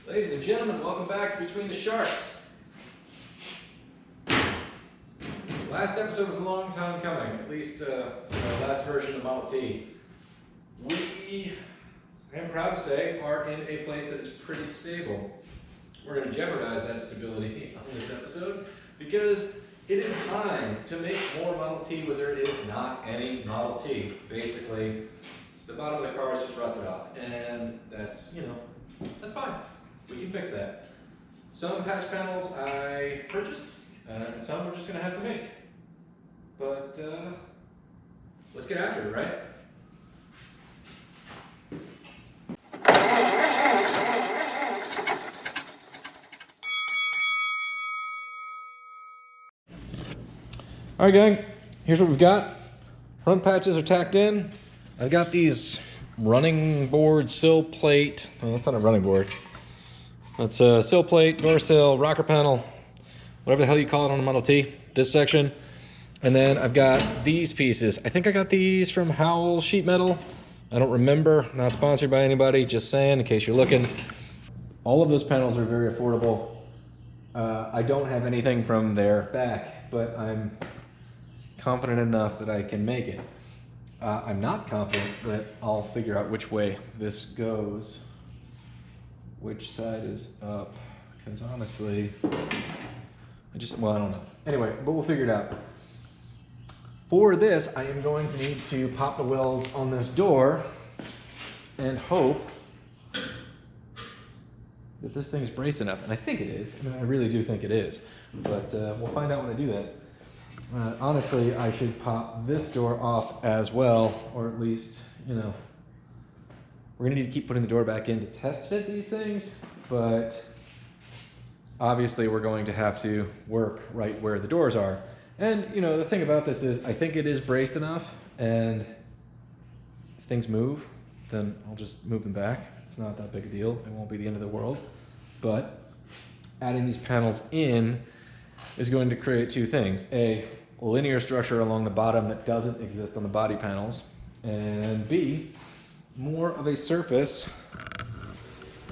Ladies and gentlemen, welcome back to Between the Sharks. Last episode was a long time coming, at least the last version of Model T. We, I am proud to say, are in a place that is pretty stable. We're going to jeopardize that stability on this episode because it is time to make more Model T where there is not any Model T. Basically, the bottom of the car is just rusted off, and that's, that's fine. We can fix that. Some patch panels I purchased, and some we're just going to have to make. But let's get after it, right? All right, gang, here's what we've got. Front patches are tacked in. I've got these running board sill plate. Well, that's not a running board. That's a sill plate, door sill, rocker panel, whatever the hell you call it on a Model T, this section. And then I've got these pieces. I think I got these from Howells sheet metal. I don't remember, not sponsored by anybody, just saying in case you're looking. All of those panels are very affordable. I don't have anything from their back, but I'm confident enough that I can make it. I'm not confident that I'll figure out which way this goes, which side is up, because honestly, I don't know. Anyway, but we'll figure it out. For this, I am going to need to pop the welds on this door and hope that this thing's braced enough. And I think it is. I mean, I really do think it is. But we'll find out when I do that. Honestly, I should pop this door off as well, or at least, we're gonna need to keep putting the door back in to test fit these things, but obviously we're going to have to work right where the doors are. And the thing about this is I think it is braced enough, and if things move, then I'll just move them back. It's not that big a deal. It won't be the end of the world. But adding these panels in is going to create two things. A linear structure along the bottom that doesn't exist on the body panels, and B, more of a surface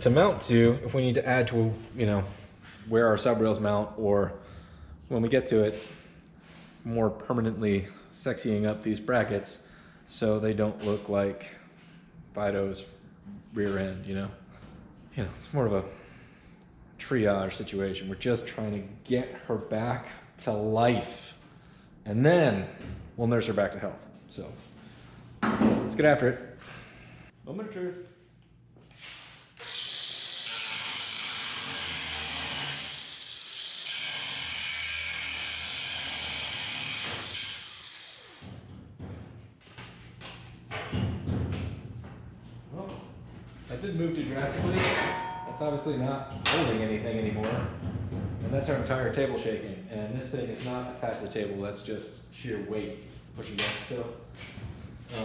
to mount to if we need to add to, where our sub rails mount, or when we get to it, more permanently sexying up these brackets so they don't look like Fido's rear end, it's more of a triage situation. We're just trying to get her back to life, and then we'll nurse her back to health. So let's get after it. Moment of truth. Well, I did move too drastically. That's obviously not holding anything anymore. And that's our entire table shaking. And this thing is not attached to the table, that's just sheer weight pushing back. So, it's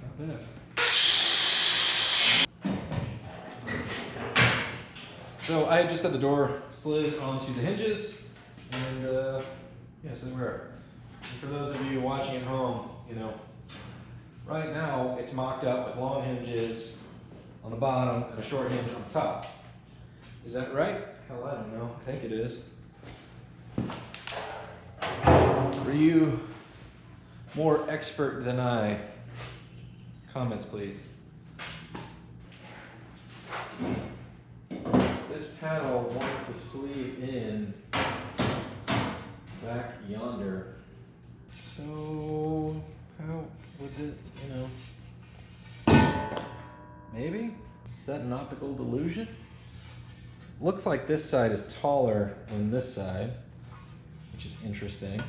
not bad. So I just had the door slid onto the hinges, and so there we are. And for those of you watching at home, right now it's mocked up with long hinges on the bottom and a short hinge on the top. Is that right? Hell, I don't know. I think it is. For you more expert than I, comments please. This panel wants to sleeve in back yonder. So how would it, maybe? Is that an optical delusion? Looks like this side is taller than this side, which is interesting.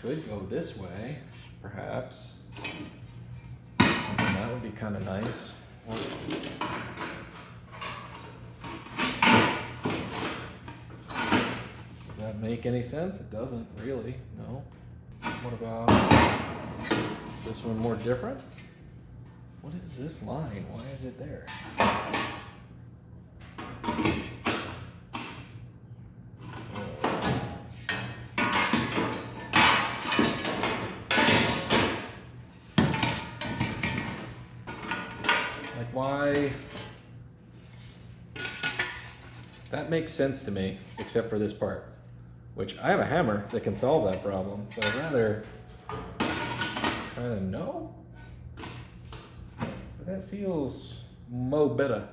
Could go this way, perhaps. And that would be kind of nice. Does that make any sense? It doesn't really, no. What about this one more different? What is this line? Why is it there? why that makes sense to me, except for this part, which I have a hammer that can solve that problem, but I'd rather kind of know. But that feels mo better.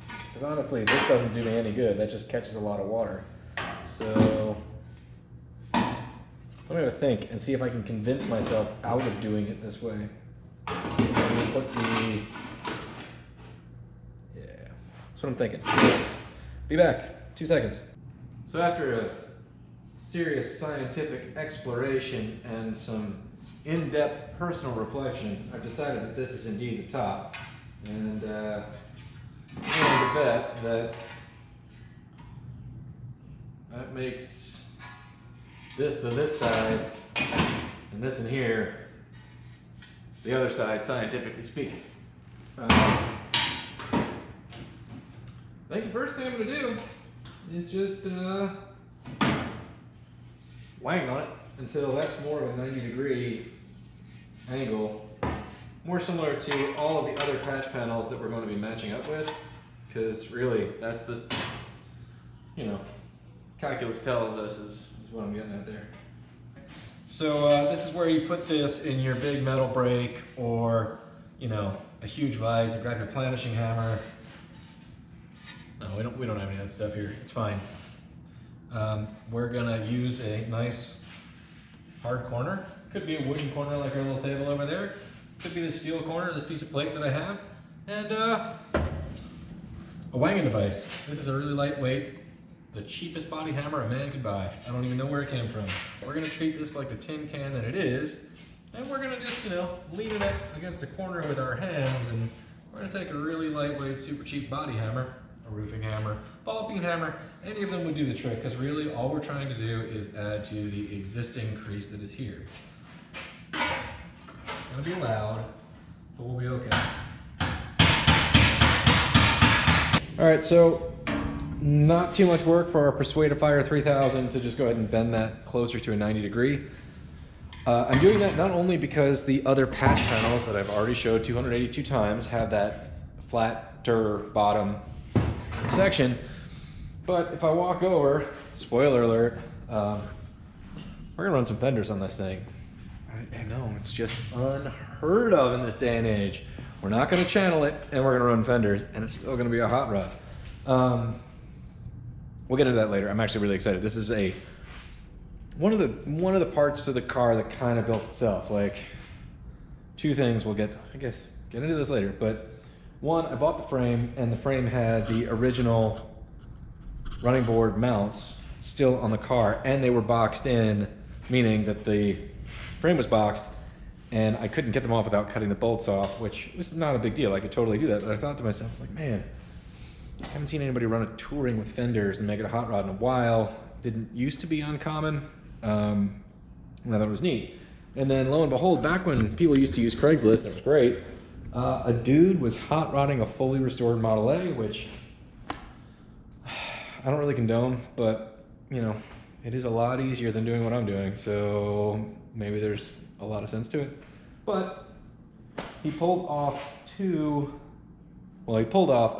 Because honestly, this doesn't do me any good. That just catches a lot of water. So I'm gonna think and see if I can convince myself out of doing it this way. I'm gonna put the, yeah, that's what I'm thinking. Be back, 2 seconds. So after a serious scientific exploration and some in-depth personal reflection, I've decided that this is indeed the top. And I'm willing to bet that that makes this the this side, and this in here the other side, scientifically speaking. I think the first thing I'm going to do is just wang on it until that's more of a 90-degree angle, more similar to all of the other patch panels that we're going to be matching up with, because really that's the, you know, calculus tells us is what I'm getting at there. So this is where you put this in your big metal brake, or, you know, a huge vise. You grab your planishing hammer. No, we don't have any of that stuff here. It's fine. We're gonna use a nice hard corner. Could be a wooden corner like our little table over there. Could be the steel corner, this piece of plate that I have, and a wanging device. This is a really lightweight, the cheapest body hammer a man could buy. I don't even know where it came from. We're gonna treat this like the tin can that it is, and we're gonna just, you know, lean it against the corner with our hands, and we're gonna take a really lightweight, super cheap body hammer, a roofing hammer, ball peen hammer, any of them would do the trick, because really all we're trying to do is add to the existing crease that is here. It's gonna be loud, but we'll be okay. All right, so not too much work for our Persuadifier 3000 to just go ahead and bend that closer to a 90-degree. I'm doing that not only because the other patch panels that I've already showed 282 times have that flatter bottom section, but if I walk over, spoiler alert, we're gonna run some fenders on this thing. I know, it's just unheard of in this day and age. We're not gonna channel it, and we're gonna run fenders, and it's still gonna be a hot rod. We'll get into that later. I'm actually really excited. This is one of the parts of the car that kind of built itself. Like, two things we'll get into this later, but one, I bought the frame, and the frame had the original running board mounts still on the car, and they were boxed in, meaning that the frame was boxed, and I couldn't get them off without cutting the bolts off, which was not a big deal. I could totally do that, but I thought to myself, I was like, man, I haven't seen anybody run a touring with fenders and make it a hot rod in a while. Didn't used to be uncommon. And I thought it was neat. And then lo and behold, back when people used to use Craigslist, it was great. A dude was hot rodding a fully restored Model A, which I don't really condone, but you know, it is a lot easier than doing what I'm doing, so maybe there's a lot of sense to it. But he pulled off a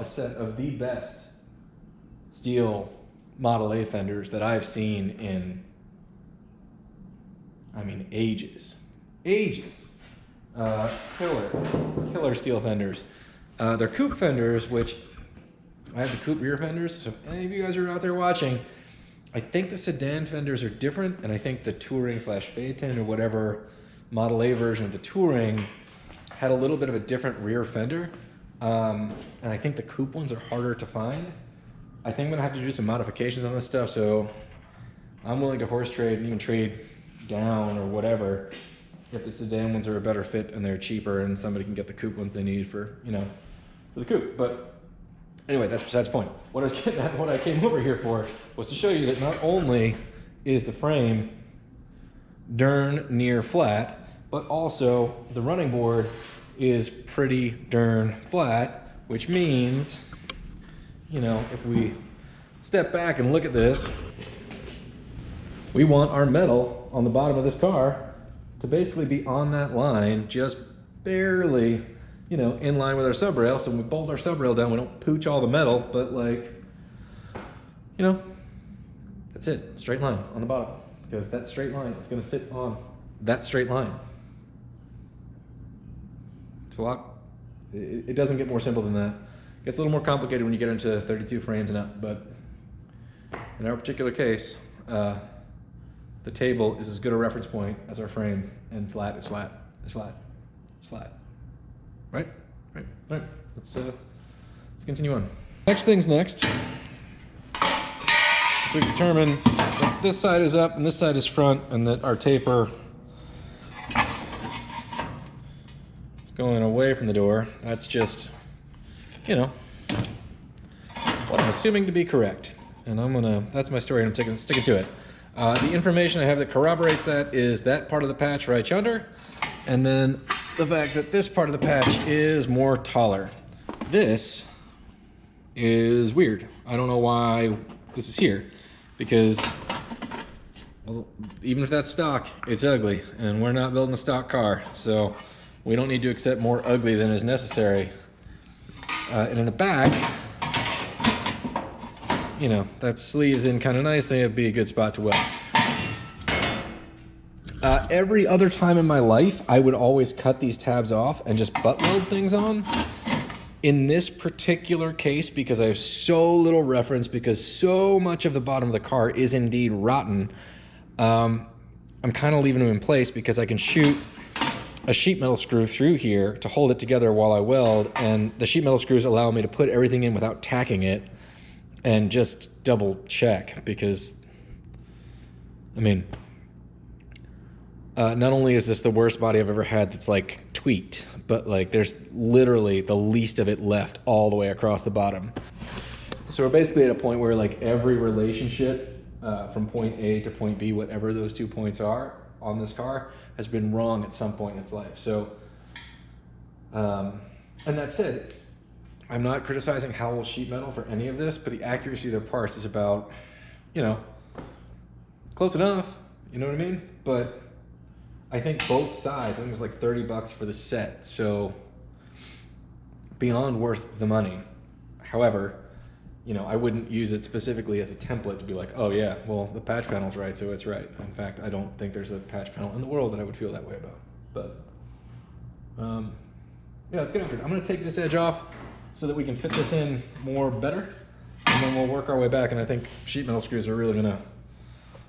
set of the best steel Model A fenders that I've seen in, I mean, ages. Killer steel fenders. They're coupe fenders, which I have the coupe rear fenders, so if any of you guys are out there watching, I think the sedan fenders are different, and I think the Touring / Phaeton or whatever Model A version of the Touring had a little bit of a different rear fender, and I think the coupe ones are harder to find. I think I'm gonna have to do some modifications on this stuff, so I'm willing to horse trade and even trade down or whatever if the sedan ones are a better fit and they're cheaper and somebody can get the coupe ones they need for, you know, for the coupe. But anyway, that's besides the point. What I was getting at, what I came over here for, was to show you that not only is the frame darn near flat, but also the running board is pretty darn flat, which means, you know, if we step back and look at this, we want our metal on the bottom of this car to basically be on that line, just barely you know, in line with our sub rail. So when we bolt our sub rail down, we don't pooch all the metal, but like, you know, that's it, straight line on the bottom, because that straight line is going to sit on that straight line. It's a lot. It doesn't get more simple than that. It gets a little more complicated when you get into 32 frames and up, but in our particular case, the table is as good a reference point as our frame, and flat is flat, is flat, is flat. Right? Right. All right. Let's continue on. Next thing's next. We determine that this side is up and this side is front, and that our taper is going away from the door. That's just, you know, what I'm assuming to be correct. And that's my story, and I'm sticking to it. The information I have that corroborates that is that part of the patch right yonder, and then the fact that this part of the patch is more taller. This is weird. I don't know why this is here, because, well, even if that's stock, it's ugly, and we're not building a stock car, so we don't need to accept more ugly than is necessary. And in the back, you know, that sleeves in kind of nicely. It'd be a good spot to weld. Every other time in my life, I would always cut these tabs off and just butt weld things on. In this particular case, because I have so little reference, because so much of the bottom of the car is indeed rotten, I'm kind of leaving them in place because I can shoot a sheet metal screw through here to hold it together while I weld, and the sheet metal screws allow me to put everything in without tacking it and just double check, because, I mean, not only is this the worst body I've ever had that's like tweaked, but like there's literally the least of it left all the way across the bottom. So we're basically at a point where like every relationship from point A to point B, whatever those 2 points are on this car, has been wrong at some point in its life. So, and that said, I'm not criticizing Howells sheet metal for any of this, but the accuracy of their parts is about, you know, close enough, you know what I mean? But I think both sides, I think it was like 30 bucks for the set, so beyond worth the money. However, you know, I wouldn't use it specifically as a template to be like, oh yeah, well, the patch panel's right, so it's right. In fact, I don't think there's a patch panel in the world that I would feel that way about. But, yeah, let's get into it. I'm gonna take this edge off so that we can fit this in more better, and then we'll work our way back, and I think sheet metal screws are really gonna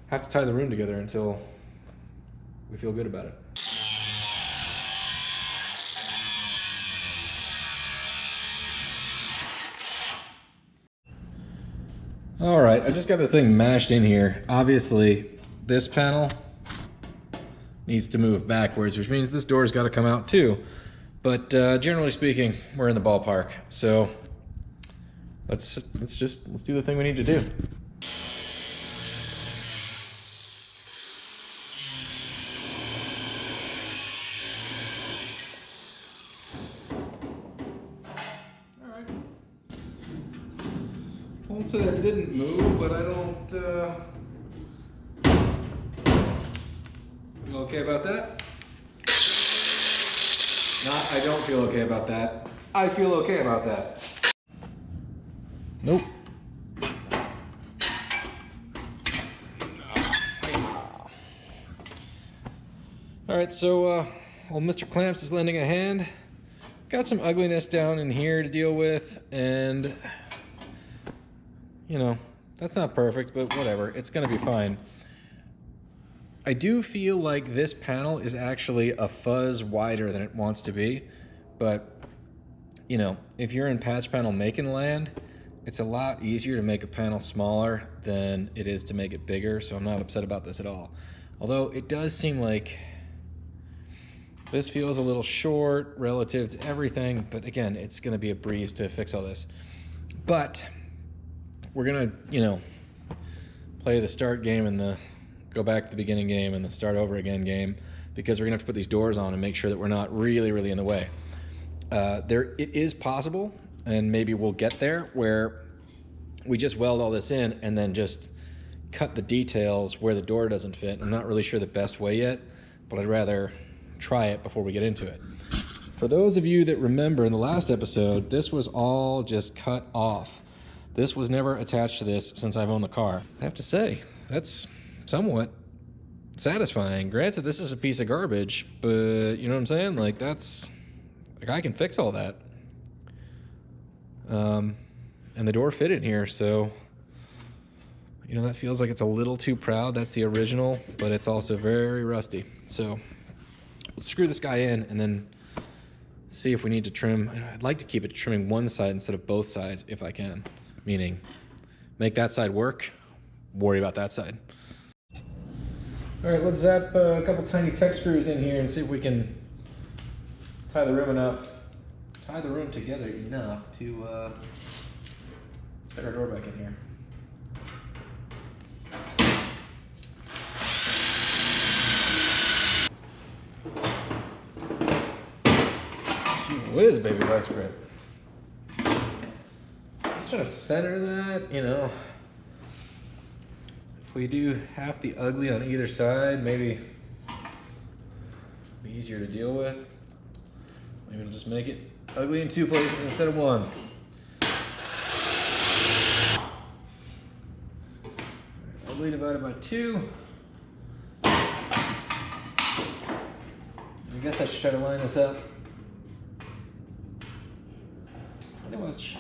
have to tie the room together until we feel good about it. All right, I just got this thing mashed in here. Obviously, this panel needs to move backwards, which means this door's got to come out too. But generally speaking, we're in the ballpark. So let's do the thing we need to do. I won't say that didn't move, but I don't feel okay about that. I don't feel okay about that. I feel okay about that. Nope. All right, so old Mr. Clamps is lending a hand. Got some ugliness down in here to deal with, and you know, that's not perfect, but whatever, it's gonna be fine. I do feel like this panel is actually a fuzz wider than it wants to be, but you know, if you're in patch panel making land, it's a lot easier to make a panel smaller than it is to make it bigger, so I'm not upset about this at all. Although it does seem like this feels a little short relative to everything, but again, it's gonna be a breeze to fix all this. But we're gonna, you know, play the start game and the go back to the beginning game and the start over again game, because we're gonna have to put these doors on and make sure that we're not really in the way. It is possible, and maybe we'll get there, where we just weld all this in and then just cut the details where the door doesn't fit. I'm not really sure the best way yet, but I'd rather try it before we get into it. For those of you that remember in the last episode, this was all just cut off. This was never attached to this since I've owned the car. I have to say, that's somewhat satisfying. Granted, this is a piece of garbage, but you know what I'm saying? Like, that's, like, I can fix all that. And the door fit in here, so, you know, that feels like it's a little too proud. That's the original, but it's also very rusty. So let's screw this guy in and then see if we need to trim. I'd like to keep it trimming one side instead of both sides if I can, meaning make that side work, worry about that side. All right, let's zap a couple tiny tech screws in here and see if we can tie the room together enough to get our door back in here. Gee whiz, baby vice grip. Let's try to center that, you know. If we do half the ugly on either side, maybe it'll be easier to deal with. Maybe it'll just make it ugly in two places instead of one. Ugly divided by 2. I guess I should try to line this up pretty much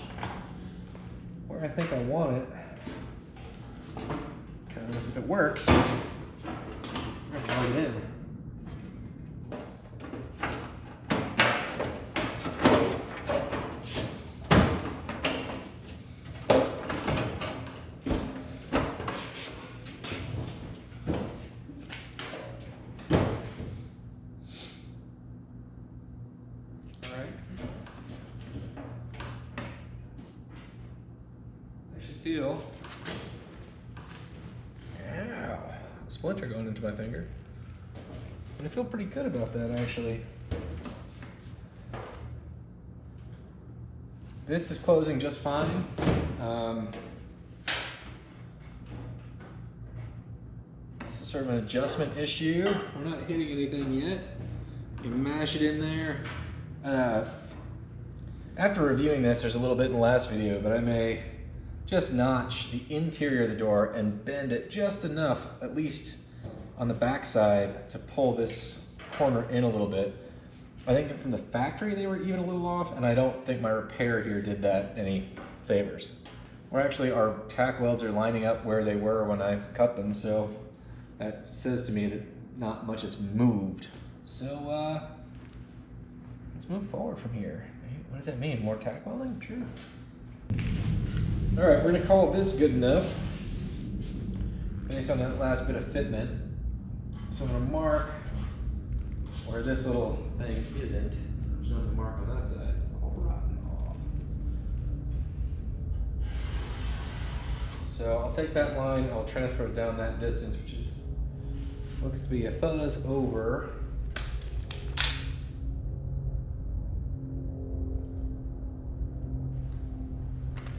where I think I want it. Because if it works, I'm gonna plug it in. Feel, ow, a splinter going into my finger. And I feel pretty good about that, actually. This is closing just fine. This is sort of an adjustment issue. We're not hitting anything yet. You mash it in there. After reviewing this, there's a little bit in the last video, but I may just notch the interior of the door and bend it just enough, at least on the back side, to pull this corner in a little bit. I think from the factory they were even a little off, and I don't think my repair here did that any favors. Or actually, our tack welds are lining up where they were when I cut them, so that says to me that not much has moved. So let's move forward from here. What does that mean? More tack welding? Sure. All right, we're gonna call this good enough based on that last bit of fitment. So I'm gonna mark where this little thing isn't. There's nothing to mark on that side. It's all rotten off. So I'll take that line, I'll transfer it down that distance, which is looks to be a fuzz over.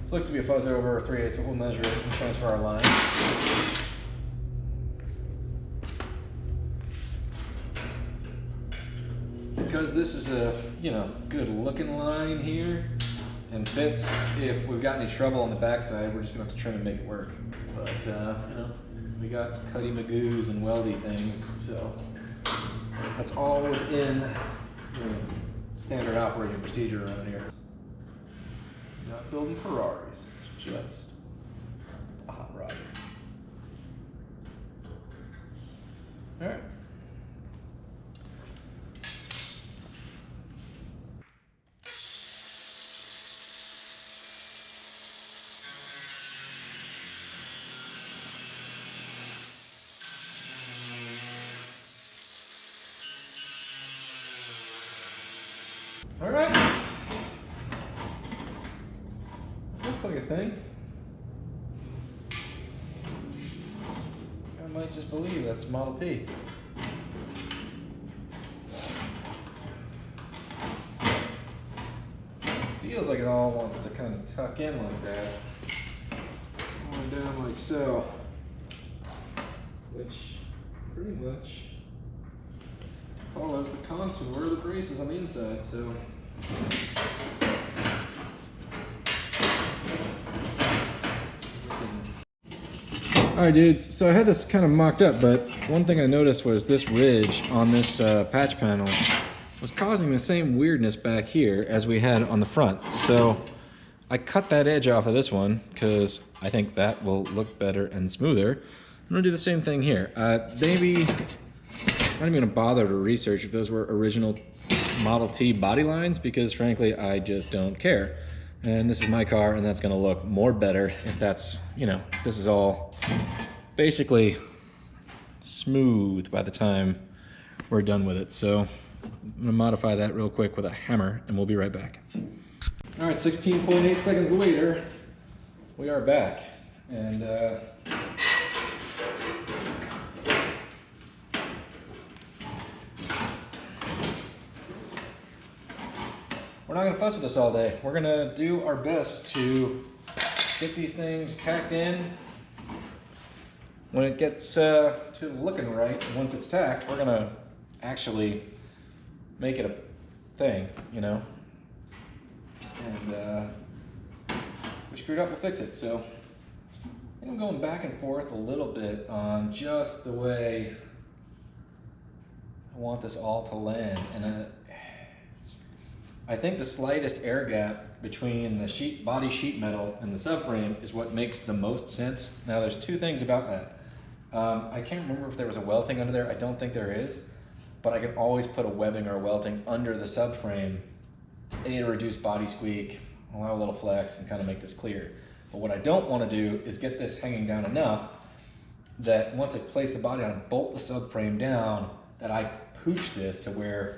This looks to be a fuzz over 3/8, but we'll measure it and transfer our line. Because this is a, you know, good looking line here and fits, if we've got any trouble on the backside, we're just gonna have to trim and make it work. But, you know, we got cutty magoos and weldy things, so that's all within, you know, standard operating procedure around here. Not building Ferraris, it's just a hot rod. All right. All right. Looks like a thing. I might just believe that's Model T. Feels like it all wants to kind of tuck in like that. Going down like so. Which pretty much follows the contour of the braces on the inside, so. Alright dudes, so I had this kind of mocked up, but one thing I noticed was this ridge on this patch panel was causing the same weirdness back here as we had on the front. So I cut that edge off of this one because I think that will look better and smoother. I'm gonna do the same thing here. Maybe, I'm not even gonna bother to research if those were original Model T body lines because frankly, I just don't care. And this is my car and that's gonna look more better if that's, you know, if this is all basically smooth by the time we're done with it. So I'm gonna modify that real quick with a hammer and we'll be right back. All right, 16.8 seconds later, we are back. And we're not gonna fuss with this all day. We're gonna do our best to get these things tacked in. When it gets to looking right, once it's tacked, we're gonna actually make it a thing, you know? And we screwed up, we'll fix it. So I think I'm going back and forth a little bit on just the way I want this all to land. And I think the slightest air gap between the body sheet metal and the subframe is what makes the most sense. Now there's two things about that. I can't remember if there was a welting under there. I don't think there is, but I can always put a webbing or a welting under the subframe to reduce body squeak, allow a little flex, and kind of make this clear. But what I don't want to do is get this hanging down enough that once I place the body on, bolt the subframe down, that I pooch this to where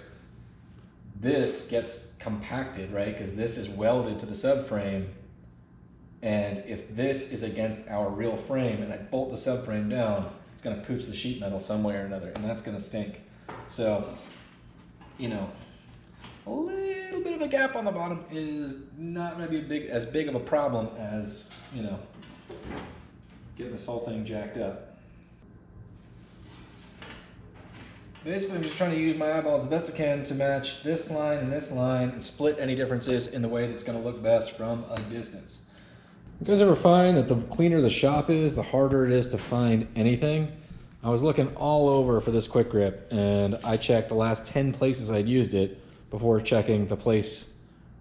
this gets compacted, right? Because this is welded to the subframe. And if this is against our real frame and I bolt the subframe down, it's gonna pooch the sheet metal some way or another, and that's gonna stink. So, you know, a little bit of a gap on the bottom is not gonna be as big of a problem as, you know, getting this whole thing jacked up. Basically, I'm just trying to use my eyeballs the best I can to match this line and split any differences in the way that's gonna look best from a distance. You guys ever find that the cleaner the shop is, the harder it is to find anything? I was looking all over for this quick grip and I checked the last 10 places I'd used it before checking the place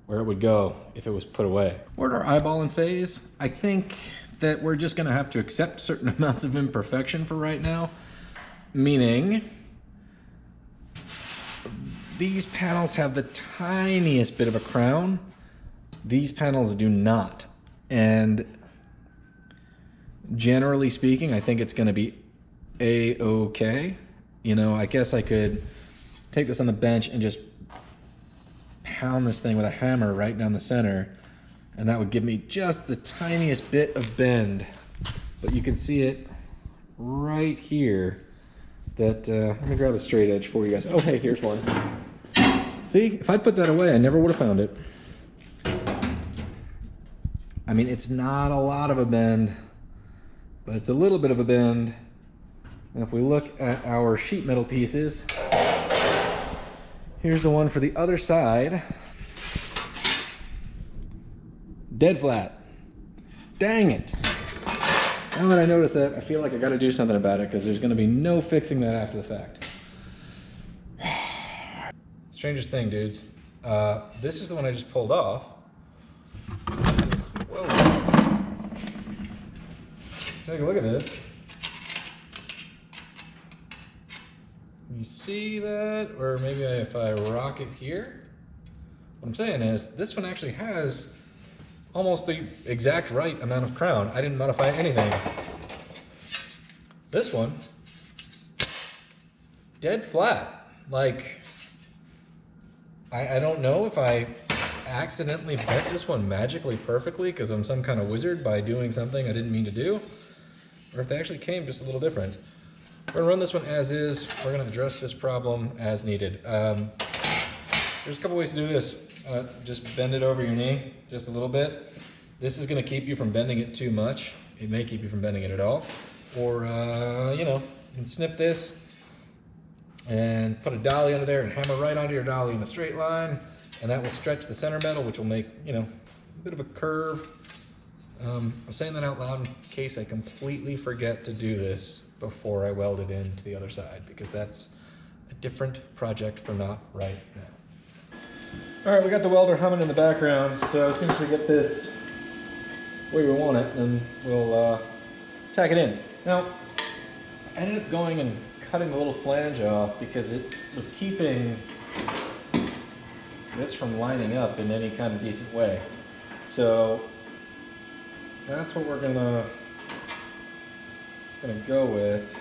where it would go if it was put away. We're at our eyeballing phase. I think that we're just gonna have to accept certain amounts of imperfection for right now, meaning these panels have the tiniest bit of a crown. These panels do not. And generally speaking, I think it's gonna be a-okay. You know, I guess I could take this on the bench and just pound this thing with a hammer right down the center, and that would give me just the tiniest bit of bend. But you can see it right here that, let me grab a straight edge for you guys. Oh, hey, here's one. See, if I'd put that away, I never would have found it. I mean, it's not a lot of a bend, but it's a little bit of a bend. And if we look at our sheet metal pieces, here's the one for the other side. Dead flat. Dang it. Now that I notice that, I feel like I gotta do something about it because there's gonna be no fixing that after the fact. Strangest thing, dudes. This is the one I just pulled off. Whoa. Take a look at this. You see that? Or maybe if I rock it here? What I'm saying is, this one actually has almost the exact right amount of crown. I didn't modify anything. This one, dead flat. Like, I don't know if I accidentally bent this one magically perfectly because I'm some kind of wizard by doing something I didn't mean to do, or if they actually came just a little different. We're gonna run this one as is. We're gonna address this problem as needed. There's a couple ways to do this. Just bend it over your knee just a little bit. This is gonna keep you from bending it too much. It may keep you from bending it at all. Or, you know, you can snip this. and put a dolly under there and hammer right onto your dolly in a straight line, and that will stretch the center metal, which will make, you know, a bit of a curve. I'm saying that out loud in case I completely forget to do this before I weld it in to the other side, because that's a different project for not right now. All right, we got the welder humming in the background, so as soon as we get this the way we want it, then we'll tack it in. Now, I ended up going and cutting the little flange off because it was keeping this from lining up in any kind of decent way. So that's what we're gonna go with.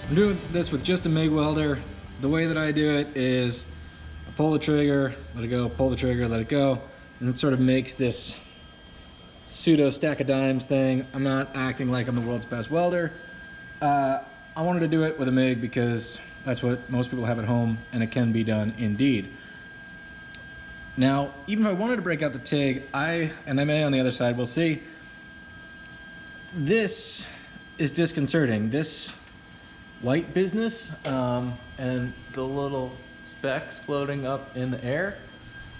I'm doing this with just a MIG welder. The way that I do it is I pull the trigger, let it go, pull the trigger, let it go, and it sort of makes this pseudo stack of dimes thing. I'm not acting like I'm the world's best welder. I wanted to do it with a MIG because that's what most people have at home, and it can be done indeed. Now, even if I wanted to break out the TIG, and I may on the other side, we'll see. This is disconcerting. This white business and the little specks floating up in the air,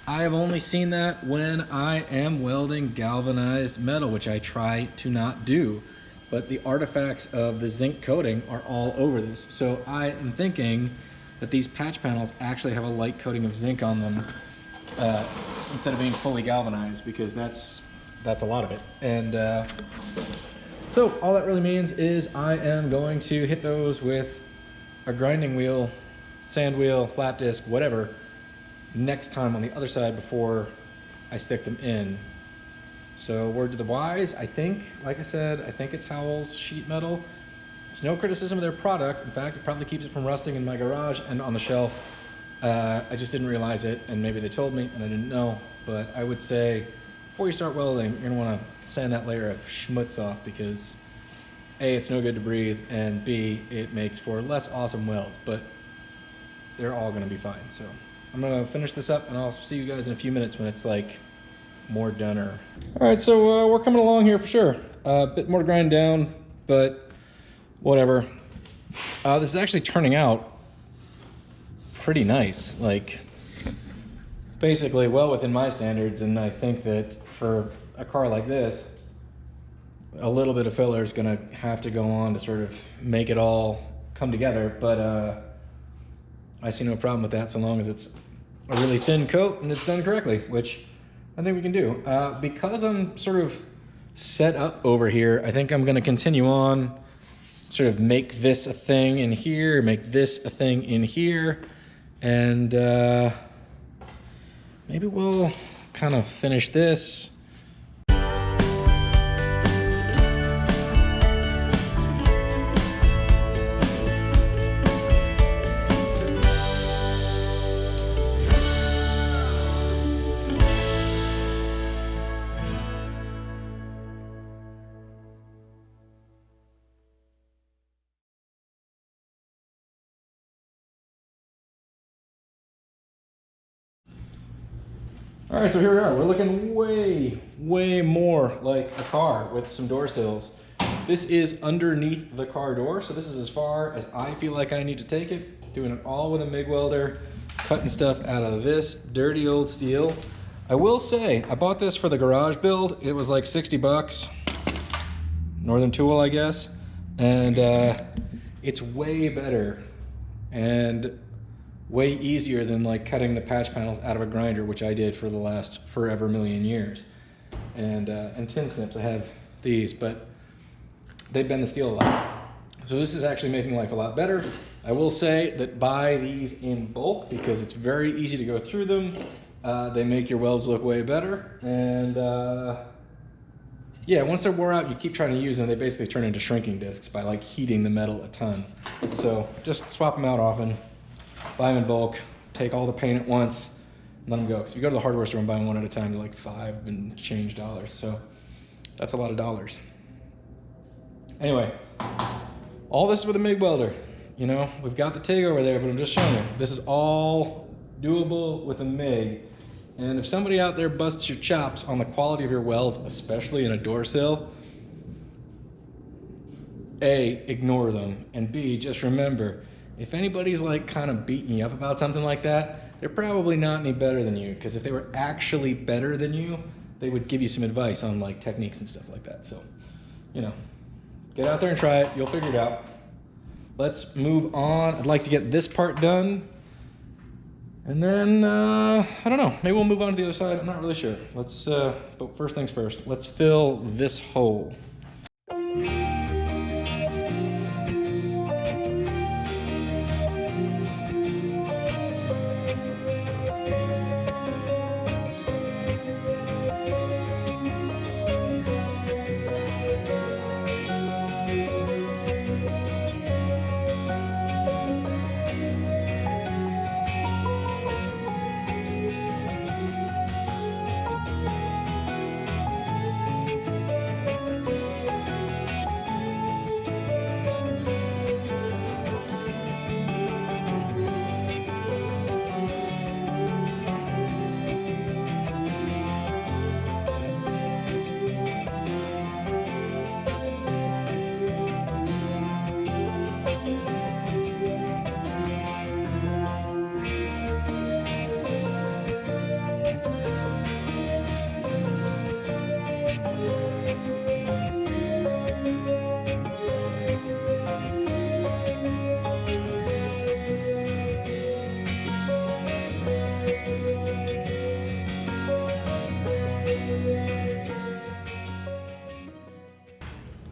I have only seen that when I am welding galvanized metal, which I try to not do, but the artifacts of the zinc coating are all over this. So I am thinking that these patch panels actually have a light coating of zinc on them instead of being fully galvanized, because that's a lot of it. And so all that really means is I am going to hit those with a grinding wheel, sand wheel, flat disc, whatever, next time on the other side before I stick them in. So word to the wise, I think, like I said, I think it's Howells sheet metal. It's no criticism of their product. In fact, it probably keeps it from rusting in my garage and on the shelf. I just didn't realize it, and maybe they told me and I didn't know. But I would say, before you start welding, you're gonna wanna sand that layer of schmutz off, because A, it's no good to breathe, and B, it makes for less awesome welds, but they're all gonna be fine. So I'm gonna finish this up and I'll see you guys in a few minutes when it's like more doneer. All right, so we're coming along here for sure. A bit more to grind down, but whatever. This is actually turning out pretty nice. Like, basically well within my standards, and I think that for a car like this, a little bit of filler is gonna have to go on to sort of make it all come together, but I see no problem with that so long as it's a really thin coat and it's done correctly, which I think we can do. Because I'm sort of set up over here, I think I'm gonna continue on, sort of make this a thing in here, make this a thing in here, and maybe we'll kind of finish this. All right, so here we are. We're looking way more like a car with some door sills. This is underneath the car door, so this is as far as I feel like I need to take it. Doing it all with a MIG welder, cutting stuff out of this dirty old steel. I will say, I bought this for the garage build. It was like 60 bucks. Northern Tool, I guess. And it's way better and way easier than like cutting the patch panels out of a grinder, which I did for the last forever million years. And tin snips, I have these, but they bend the steel a lot. So this is actually making life a lot better. I will say that buy these in bulk because it's very easy to go through them. They make your welds look way better. And yeah, once they're wore out, you keep trying to use them, they basically turn into shrinking discs by like heating the metal a ton. So just swap them out often, buy them in bulk, take all the paint at once, and let them go. Because if you go to the hardware store and buy one at a time, they're like $5 and change dollars. So that's a lot of dollars. Anyway, all this with a MIG welder. You know, we've got the TIG over there, but I'm just showing you. This is all doable with a MIG. And if somebody out there busts your chops on the quality of your welds, especially in a door sill, A, ignore them, and B, just remember, if anybody's like kind of beating you up about something like that, they're probably not any better than you, because if they were actually better than you, they would give you some advice on like techniques and stuff like that. So, you know, get out there and try it, you'll figure it out. Let's move on. I'd like to get this part done. And then, I don't know, maybe we'll move on to the other side. I'm not really sure. Let's, but first things first, let's fill this hole.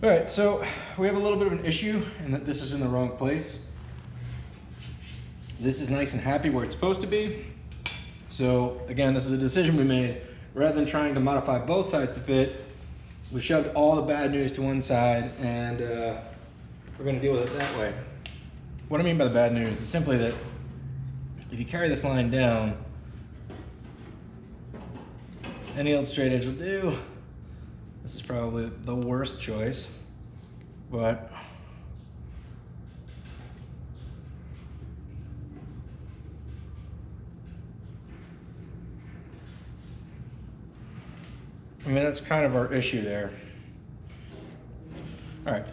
All right, so we have a little bit of an issue in that this is in the wrong place. This is nice and happy where it's supposed to be. So again, this is a decision we made. Rather than trying to modify both sides to fit, we shoved all the bad news to one side and we're gonna deal with it that way. What I mean by the bad news is simply that if you carry this line down, any old straight edge will do. This is probably the worst choice, but I mean, that's kind of our issue there. All right.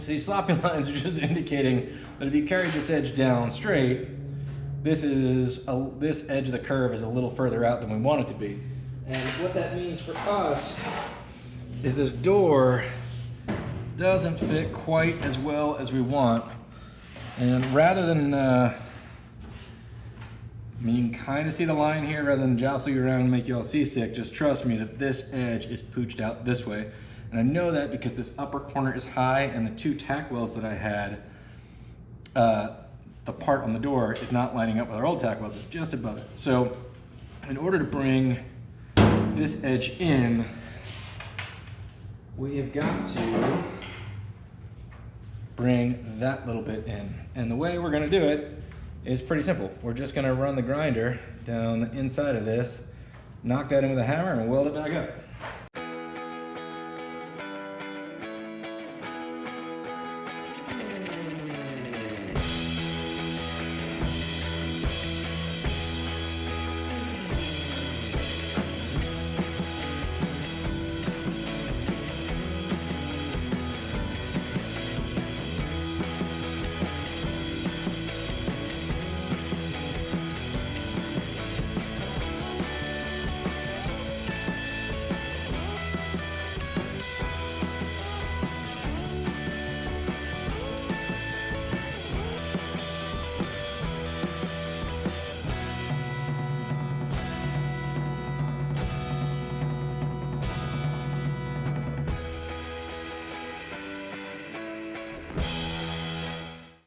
So these sloppy lines are just indicating that if you carry this edge down straight, this edge of the curve is a little further out than we want it to be. And what that means for us is this door doesn't fit quite as well as we want. And rather than, I mean, you can kind of see the line here rather than jostle you around and make you all seasick. Just trust me that this edge is pooched out this way. And I know that because this upper corner is high and the two tack welds that I had, the part on the door is not lining up with our old tack welds, it's just above it. So in order to bring this edge in, we have got to bring that little bit in. And the way we're gonna do it is pretty simple. We're just gonna run the grinder down the inside of this, knock that in with a hammer and weld it back up.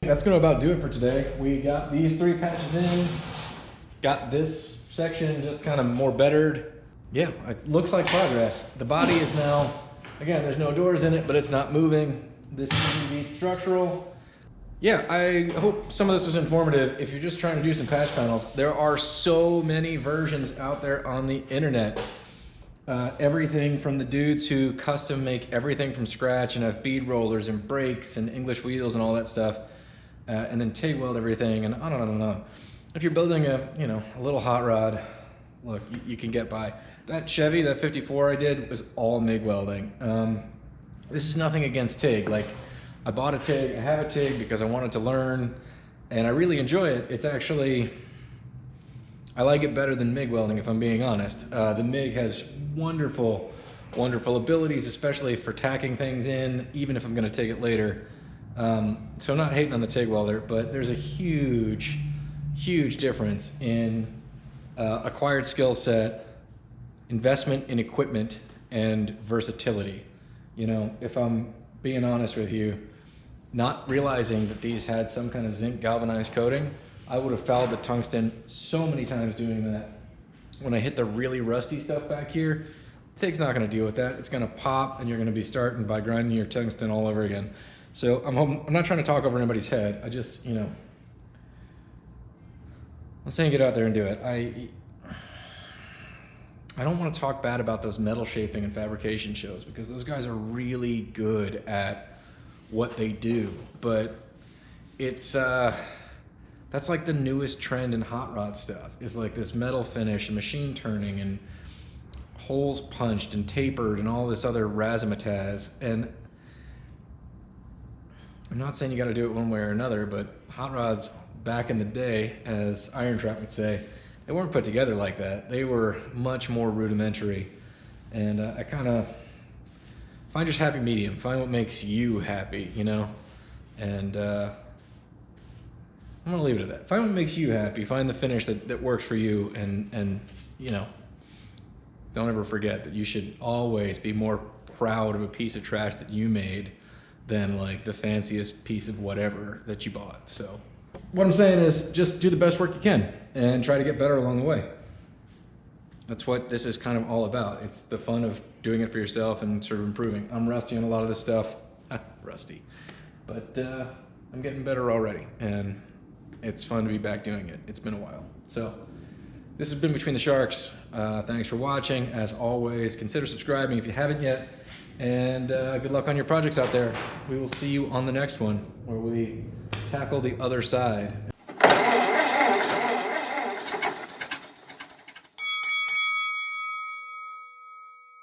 That's gonna about do it for today. We got these 3 patches in, got this section just kind of more bettered. Yeah, it looks like progress. The body is now, again, there's no doors in it, but it's not moving. This is structural. Yeah, I hope some of this was informative. If you're just trying to do some patch panels, there are so many versions out there on the internet. Everything from the dudes who custom make everything from scratch and have bead rollers and brakes and English wheels and all that stuff, and then TIG weld everything and on and on and on. If you're building a little hot rod, look, you can get by. That Chevy, that 54 I did, was all MIG welding. This is nothing against TIG. Like, I bought a TIG, I have a TIG because I wanted to learn, and I really enjoy it. It's actually, I like it better than MIG welding, if I'm being honest. The MIG has wonderful, wonderful abilities, especially for tacking things in, even if I'm gonna take it later. So I'm not hating on the TIG welder, but there's a huge, huge difference in acquired skill set, investment in equipment, and versatility. You know, if I'm being honest with you, not realizing that these had some kind of zinc galvanized coating, I would have fouled the tungsten so many times doing that. When I hit the really rusty stuff back here, TIG's not gonna deal with that. It's gonna pop and you're gonna be starting by grinding your tungsten all over again. So I'm not trying to talk over anybody's head. I just, I'm saying get out there and do it. I don't want to talk bad about those metal shaping and fabrication shows because those guys are really good at what they do, but it's that's like the newest trend in hot rod stuff, is like this metal finish and machine turning and holes punched and tapered and all this other razzmatazz. And I'm not saying you got to do it one way or another, but hot rods back in the day, as Iron Trap would say, they weren't put together like that. They were much more rudimentary. And I kind of find your happy medium. Find what makes you happy, And I'm gonna leave it at that. Find what makes you happy. Find the finish that works for you, and don't ever forget that you should always be more proud of a piece of trash that you made than like the fanciest piece of whatever that you bought. So what I'm saying is just do the best work you can and try to get better along the way. That's what this is kind of all about. It's the fun of doing it for yourself and sort of improving. I'm rusty on a lot of this stuff. Rusty. But I'm getting better already, and it's fun to be back doing it. It's been a while. So this has been Between the Sharks. Thanks for watching. As always, consider subscribing if you haven't yet. And good luck on your projects out there. We will see you on the next one where we tackle the other side.